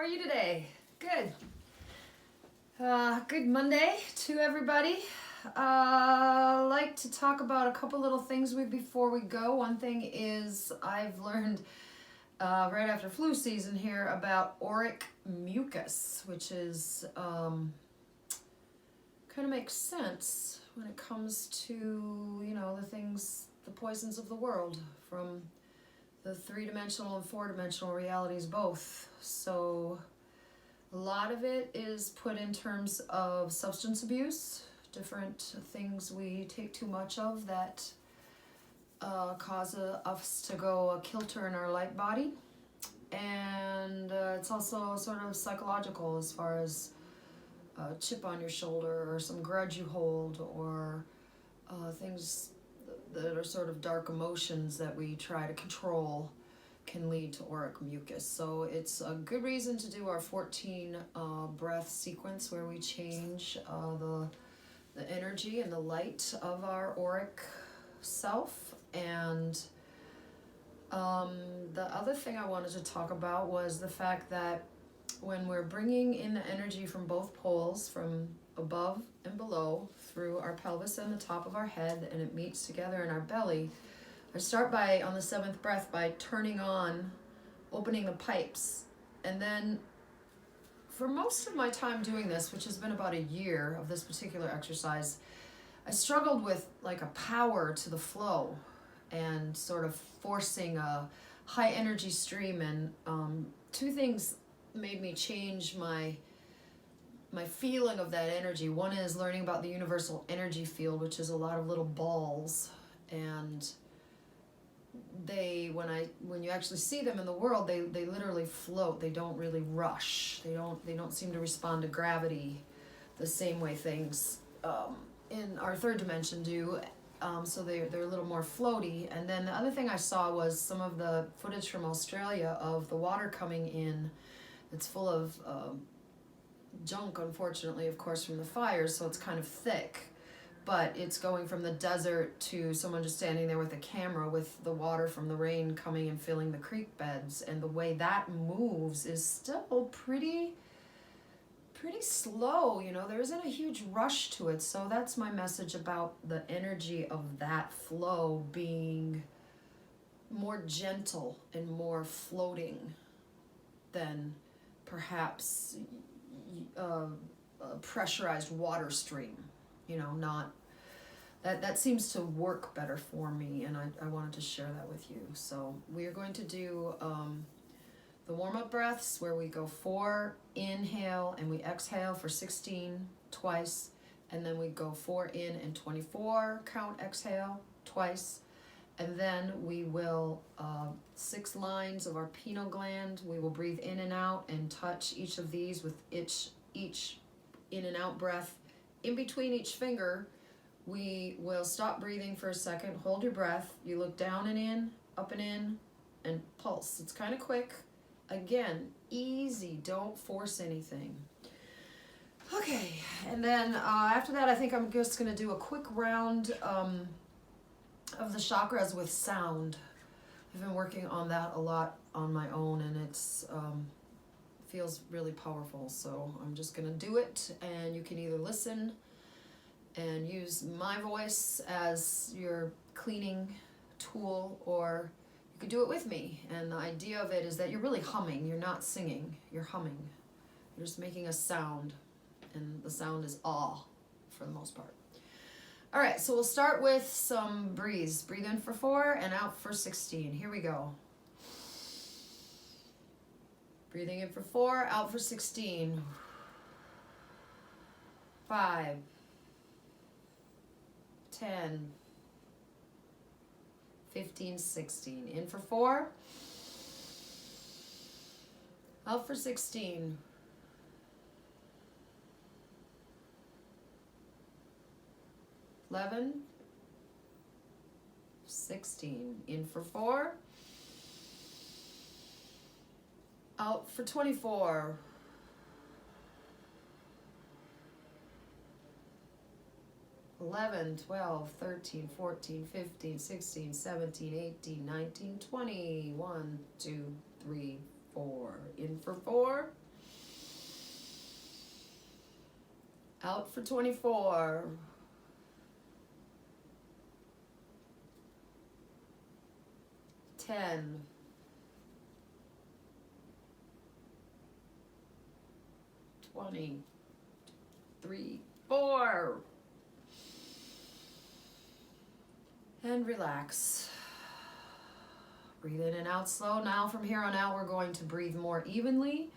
are you today? Good. Good Monday to everybody. Like to talk about a couple little things before we go. One thing is I've learned right after flu season here about auric mucus, which is kind of makes sense when it comes to, the poisons of the world from the three-dimensional and four-dimensional realities both. So a lot of it is put in terms of substance abuse, different things we take too much of that cause us to go kilter in our light body. And it's also sort of psychological as far as a chip on your shoulder or some grudge you hold or things that are sort of dark emotions that we try to control can lead to auric mucus. So it's a good reason to do our 14 breath sequence where we change the energy and the light of our auric self. And the other thing I wanted to talk about was the fact that when we're bringing in the energy from both poles, from above and below, through our pelvis and the top of our head, and it meets together in our belly, I start by, on the 7th breath, by opening the pipes. And then for most of my time doing this, which has been about a year of this particular exercise, I struggled with like a power to the flow and sort of forcing a high energy stream. And two things made me change my feeling of that energy. One is learning about the universal energy field, which is a lot of little balls, and when you actually see them in the world, they literally float. They don't really rush. They don't seem to respond to gravity the same way things in our third dimension do. So they're a little more floaty. And then the other thing I saw was some of the footage from Australia of the water coming in. It's full of junk, unfortunately, of course, from the fires, so it's kind of thick. But it's going from the desert to someone just standing there with a camera with the water from the rain coming and filling the creek beds. And the way that moves is still pretty slow. There isn't a huge rush to it. So that's my message about the energy of that flow being more gentle and more floating than perhaps a pressurized water stream. Not that seems to work better for me, and I wanted to share that with you. So we are going to do the warm-up breaths where we go 4 inhale and we exhale for 16 twice, and then we go 4 in and 24 count exhale twice, and then we will 6 lines of our pineal gland. We will breathe in and out and touch each of these with each in and out breath. In between each finger, we will stop breathing for a second, hold your breath, you look down and in, up and in, and pulse. It's kind of quick. Again, easy, don't force anything. Okay, and then after that, I think I'm just going to do a quick round of the chakras with sound. I've been working on that a lot on my own, and it's feels really powerful. So I'm just going to do it, and you can either listen and use my voice as your cleaning tool, or you could do it with me. And the idea of it is that you're really humming. You're not singing, you're humming. You're just making a sound, and the sound is ah for the most part. All right, so we'll start with some breathes. Breathe in for 4 and out for 16. Here we go. Breathing in for 4, out for 16. 5, 10, 15, 16. In for 4, out for 16. 11, 16. In for 4, out for 24. 11, 12, 13, 14, 15, 16, 17, 18, 19, 20. 1, 2, 3, 4. In for 4. Out for 24. 10. 20. 3, 4. And relax. Breathe in and out slow. Now from here on out, we're going to breathe more evenly.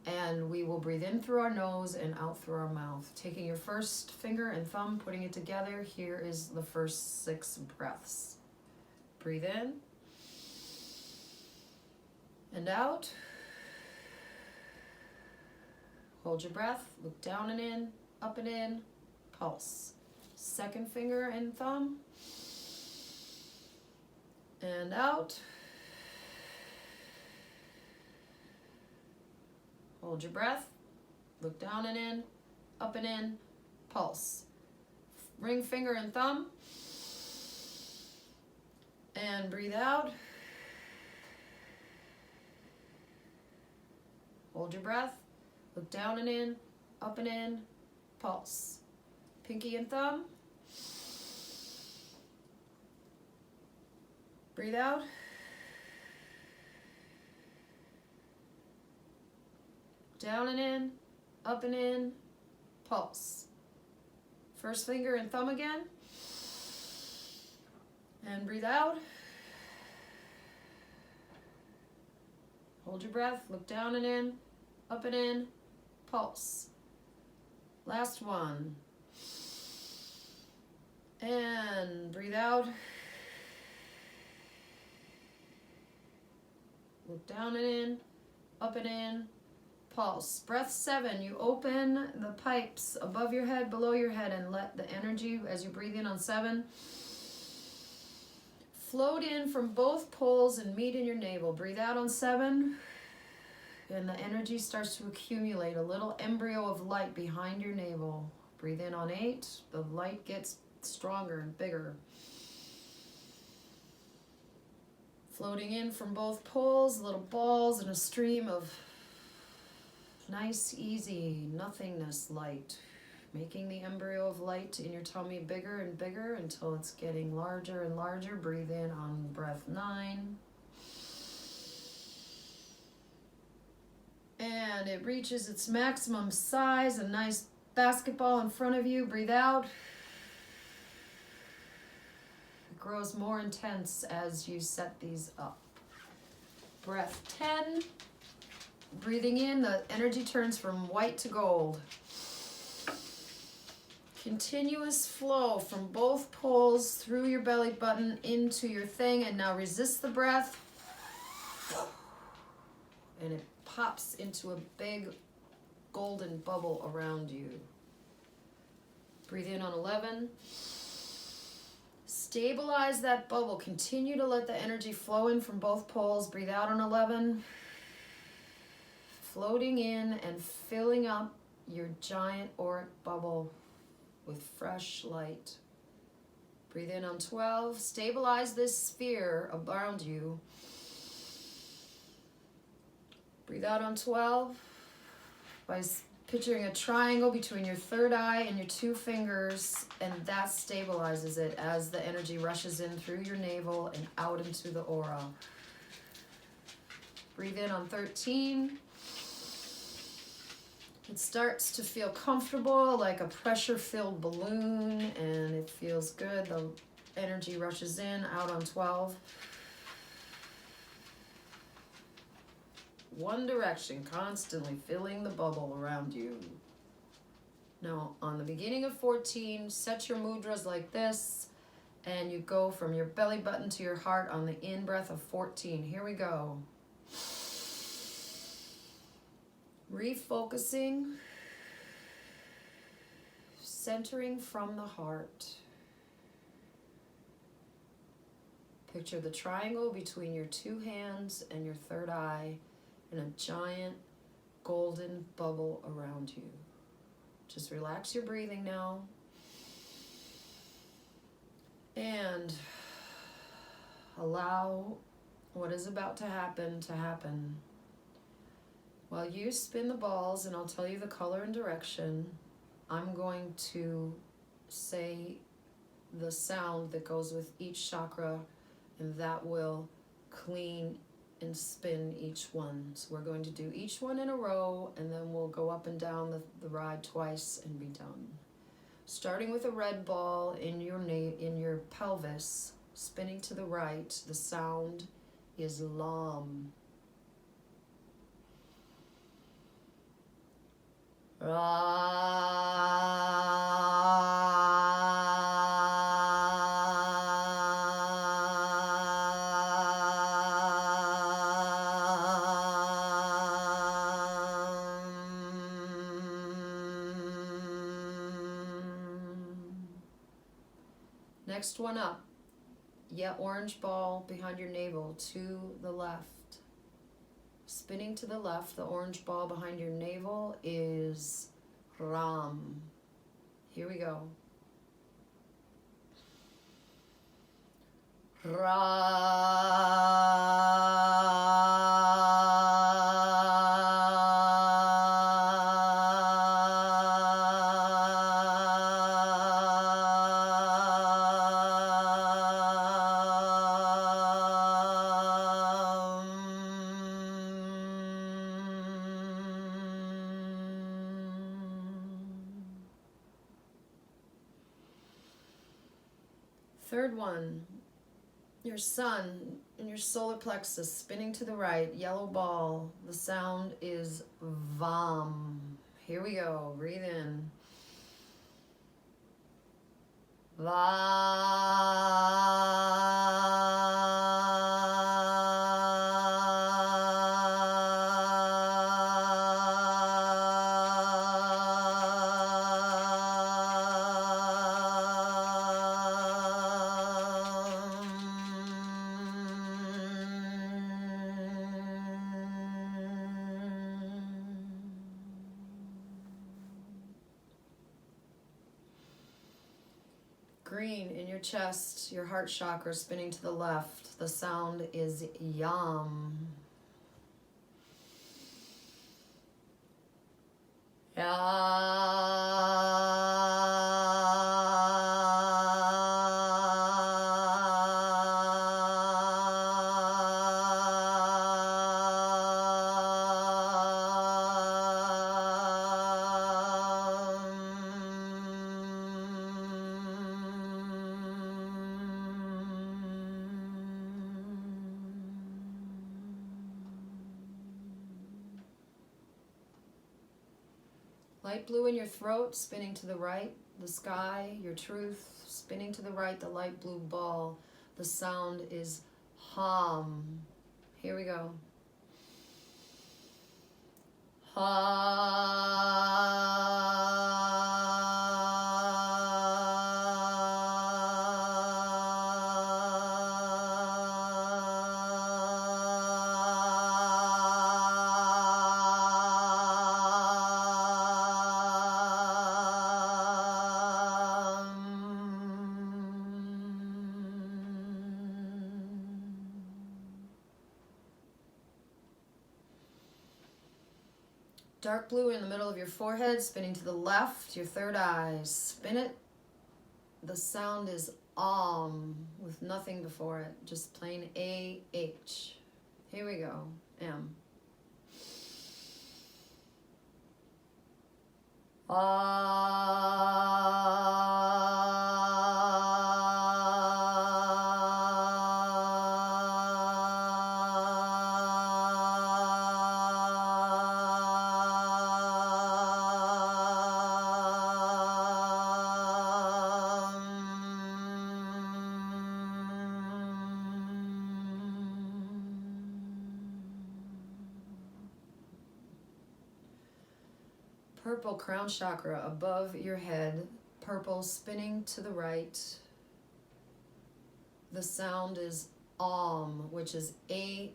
And we will breathe in through our nose and out through our mouth. Taking your first finger and thumb, putting it together. Here is the first 6 breaths. Breathe in. And out. Hold your breath. Look down and in, up and in. Pulse. Second finger and thumb. And out. Hold your breath. Look down and in, up and in. Pulse. Ring finger and thumb. And breathe out. Hold your breath. Look down and in, up and in. Pulse. Pinky and thumb. Breathe out. Down and in, up and in. Pulse. First finger and thumb again. And breathe out. Hold your breath. Look down and in, up and in. Pulse. Last one. And breathe out. Look down and in, up and in. Pulse. Breath 7. You open the pipes above your head, below your head, and let the energy, as you breathe in on 7, float in from both poles and meet in your navel. Breathe out on 7, and the energy starts to accumulate, a little embryo of light behind your navel. Breathe in on 8. The light gets stronger and bigger. Floating in from both poles, little balls in a stream of nice, easy, nothingness light. Making the embryo of light in your tummy bigger and bigger until it's getting larger and larger. Breathe in on breath 9. And it reaches its maximum size, a nice basketball in front of you. Breathe out. It grows more intense as you set these up. Breath 10. Breathing in, the energy turns from white to gold. Continuous flow from both poles through your belly button into your thing, and now resist the breath. And it pops into a big golden bubble around you. Breathe in on 11. Stabilize that bubble. Continue to let the energy flow in from both poles. Breathe out on 11. Floating in and filling up your giant auric bubble with fresh light. Breathe in on 12. Stabilize this sphere around you. Breathe out on 12 by picturing a triangle between your third eye and your 2 fingers, and that stabilizes it as the energy rushes in through your navel and out into the aura. Breathe in on 13. It starts to feel comfortable, like a pressure-filled balloon, and it feels good. The energy rushes in, out on 12. One direction, constantly filling the bubble around you. Now, on the beginning of 14, set your mudras like this, and you go from your belly button to your heart on the in-breath of 14. Here we go. Refocusing, centering from the heart. Picture the triangle between your 2 hands and your third eye and a giant golden bubble around you. Just relax your breathing now. And allow what is about to happen to happen. While you spin the balls, and I'll tell you the color and direction, I'm going to say the sound that goes with each chakra, and that will clean and spin each one. So we're going to do each one in a row, and then we'll go up and down the ride twice and be done. Starting with a red ball in your pelvis, spinning to the right. The sound is Lam. Next one up. Yeah, orange ball behind your navel to the left. Spinning to the left, the orange ball behind your navel is Ram. Here we go. Third one, your sun and your solar plexus spinning to the right, yellow ball. The sound is Vam. Here we go. Breathe in. Green in your chest, your heart chakra spinning to the left. The sound is Yam. Light blue in your throat, spinning to the right. The sky, your truth, spinning to the right. The light blue ball. The sound is Ham. Here we go. Dark blue in the middle of your forehead, spinning to the left, your third eye. Spin it. The sound is Om, with nothing before it, just plain A-H. Here we go. M. Purple crown chakra above your head, purple spinning to the right. The sound is Om, which is A-W-E-M,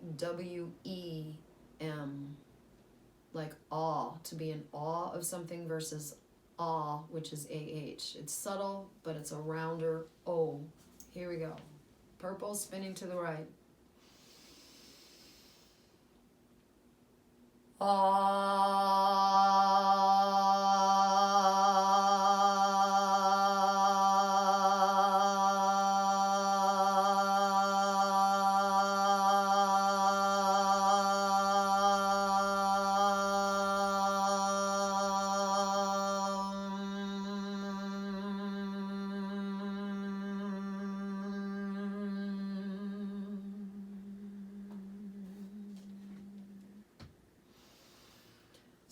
like awe, to be in awe of something, versus awe, which is A-H. It's subtle, but it's a rounder O. Here we go. Purple spinning to the right. Ah.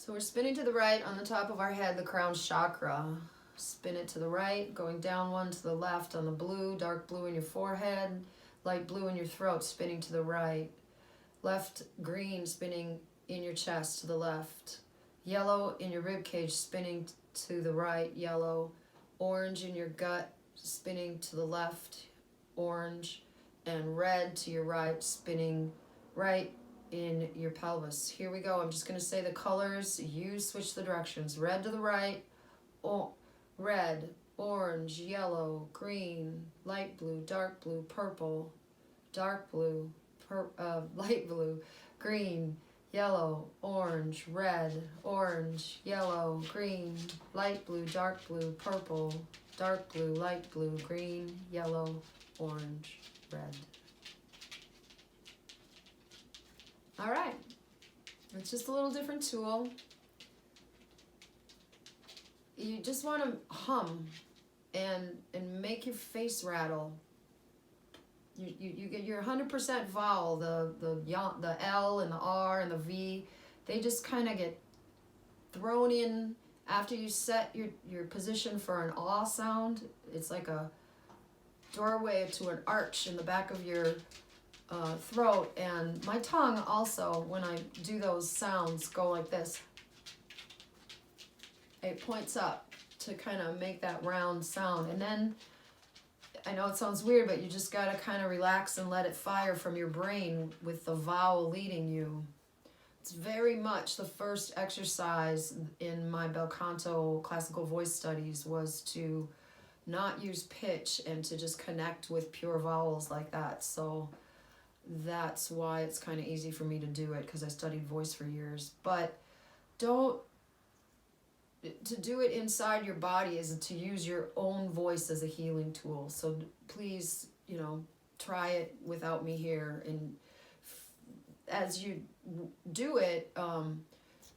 So we're spinning to the right on the top of our head, the crown chakra. Spin it to the right, going down one to the left on the blue, dark blue in your forehead, light blue in your throat, spinning to the right. Left green, spinning in your chest to the left. Yellow in your rib cage, spinning to the right, yellow. Orange in your gut, spinning to the left, orange. And red to your right, spinning right in your pelvis. Here we go. I'm just going to say the colors. You switch the directions. Red to the right, red, orange, yellow, green, light blue, purple, dark blue, light blue, green, yellow, orange, red, orange, yellow, green, light blue, purple, dark blue, light blue, green, yellow, orange, red. All right, it's just a little different tool. You just want to hum and make your face rattle. You get your 100% vowel, the L and the R and the V, they just kind of get thrown in after you set your position for an ah sound. It's like a doorway to an arch in the back of your throat, and my tongue also, when I do those sounds, go like this. It points up to kind of make that round sound, and then I know it sounds weird, but you just got to kind of relax and let it fire from your brain with the vowel leading you. It's very much the first exercise in my bel canto classical voice studies was to not use pitch and to just connect with pure vowels like that. So that's why it's kind of easy for me to do it, because I studied voice for years. But to do it inside your body is to use your own voice as a healing tool. So please, try it without me here. And as you do it,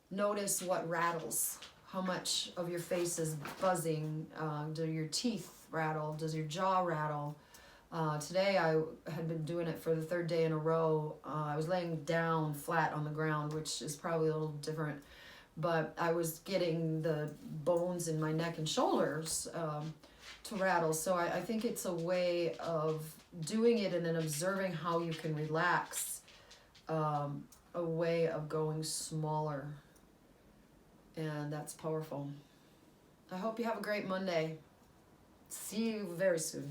notice what rattles, how much of your face is buzzing. Do your teeth rattle? Does your jaw rattle? Today I had been doing it for the third day in a row. I was laying down flat on the ground, which is probably a little different, but I was getting the bones in my neck and shoulders to rattle. So I think it's a way of doing it and then observing how you can relax, a way of going smaller, and that's powerful. I hope you have a great Monday. See you very soon.